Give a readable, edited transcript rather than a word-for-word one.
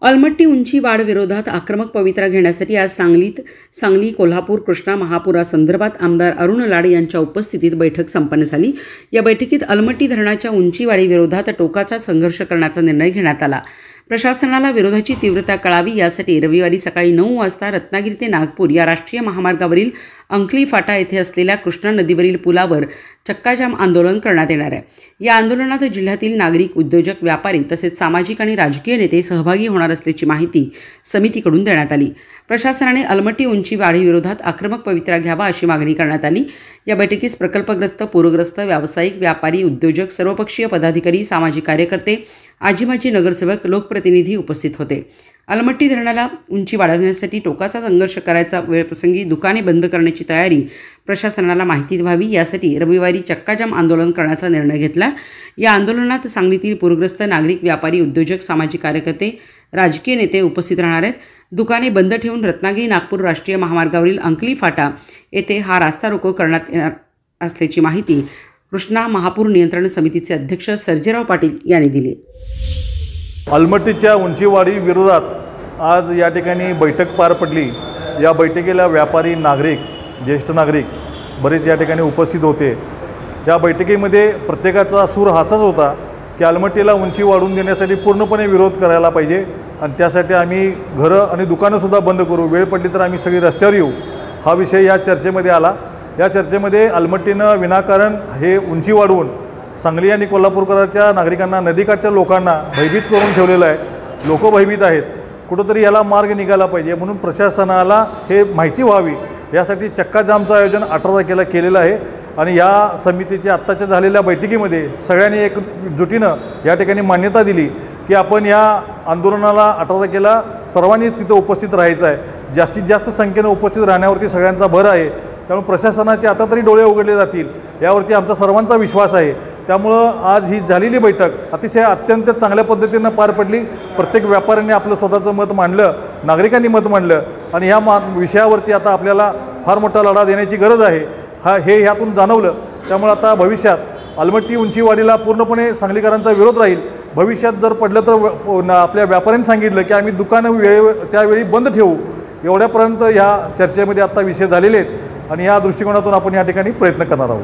अलमट्टी उंची वाढ विरोधात आक्रमक पवित्रा घेण्यासाठी आज सांगली, कोल्हापूर, कृष्णा महापुरासंदर्भात आमदार अरुण लाड यांच्या उपस्थितीत बैठक संपन्न झाली। या बैठकीत अलमट्टी धरणाच्या उंचीवाढी विरोधात टोकाचा संघर्ष करण्याचा निर्णय घेण्यात आला। प्रशासनाला विरोधाची तीव्रता कळावी यासाठी रविवारी सकाळी 9 वाजता रत्नागिरी ते नागपूर या राष्ट्रीय महामार्गावरील अंकली फाटा येथे असलेल्या कृष्णा नदीवरील पुलावर चक्काजाम आंदोलन करण्यात येणार आहे। या आंदोलनात जिल्ह्यातील नागरिक, उद्योजक, व्यापारी तसेच सामाजिक आणि राजकीय नेते सहभागी होणार असल्याची माहिती समितीकडून देण्यात आली। प्रशासनाने अलमट्टी उंची वाढीविरोधात आक्रमक पवित्रा घ्यावा अशी मागणी करण्यात आली। या बैठकीस प्रकल्पग्रस्त, पूरग्रस्त, व्यावसायिक, व्यापारी, उद्योजक, सर्वपक्षीय पदाधिकारी, सामाजिक कार्यकर्ते, आजी-माजी नगरसेवक, लोकप्रतिनिधी उपस्थित होते। अलमट्टी धरणाला उंची वाढवण्यासाठी टोकाचा संघर्ष करायचा वेळप्रसंगी दुकाने बंद करण्याची तयारी प्रशासनाला माहिती व्हावी यासाठी रविवारी चक्काजाम आंदोलन करण्याचा निर्णय घेतला। या आंदोलनात सांगलीतील पूरग्रस्त नागरिक, व्यापारी, उद्योजक, सामाजिक कार्यकर्ते, राजकीय नेते उपस्थित राहणार आहेत। दुकाने बंद ठेवून रत्नागिरी नागपूर राष्ट्रीय महामार्गावरील अंकली फाटा येथे हा रास्ता रोको करण्यात येणार असल्याची माहिती कृष्णा महापूर नियंत्रण समितीचे अध्यक्ष सर्जेराव पाटील यांनी दिली। अलमट्टीच्या उंचीवाढी विरोधात आज या ठिकाणी बैठक पार पडली। या बैठकीला व्यापारी, नागरिक, ज्येष्ठ नागरिक बरेच या ठिकाणी उपस्थित होते। या बैठकीमध्ये प्रत्येकाचा सूर हाच होता की अलमट्टीला उंची वाढवून देण्यासाठी पूर्णपणे विरोध करायला पाहिजे आणि त्यासाठी आम्ही घरं आणि दुकानंसुद्धा बंद करू, वेळ पडली तर आम्ही सगळी रस्त्यावर येऊ, हा विषय या चर्चेमध्ये आला। या चर्चेमध्ये अलमट्टीनं विनाकारण हे उंची वाढवून सांगली आणि कोल्हापूरकरांच्या नागरिकांना, नदीकाठच्या लोकांना भयभीत करून ठेवलेलं आहे। लोक भयभीत आहेत, कुठंतरी याला मार्ग निघाला पाहिजे म्हणून प्रशासनाला हे माहिती व्हावी यासाठी चक्काजामचं आयोजन 18 तारखेला केलेलं आहे। आणि या समितीच्या आत्ताच्या झालेल्या बैठकीमध्ये सगळ्यांनी एकजुटीनं या ठिकाणी मान्यता दिली की आपण या आंदोलनाला 18 तारखेला सर्वांनी तिथं उपस्थित राहायचं आहे। जास्तीत जास्त संख्येनं उपस्थित राहण्यावरती सगळ्यांचा भर आहे। त्यामुळे प्रशासनाचे आता तरी डोळे उघडले जातील यावरती आमचा सर्वांचा विश्वास आहे। त्यामुळं आज ही झालेली बैठक अतिशय अत्यंत चांगल्या पद्धतीनं पार पडली। प्रत्येक व्यापाऱ्यांनी आपलं स्वतःचं मत मांडलं, नागरिकांनी मत मांडलं आणि ह्या विषयावरती आता आपल्याला फार मोठा लढा देण्याची गरज आहे हे ह्यातून जाणवलं। त्यामुळे आता भविष्यात अलमट्टी उंचीवाढीला पूर्णपणे सांगलीकरांचा विरोध राहील। भविष्यात जर पडलं तर आपल्या व्यापाऱ्यांनी सांगितलं की आम्ही दुकानं त्यावेळी बंद ठेवू, एवढ्यापर्यंत ह्या चर्चेमध्ये आता विषय झालेले आहेत आणि या दृष्टिकोनातून आपण या ठिकाणी प्रयत्न करणार आहोत।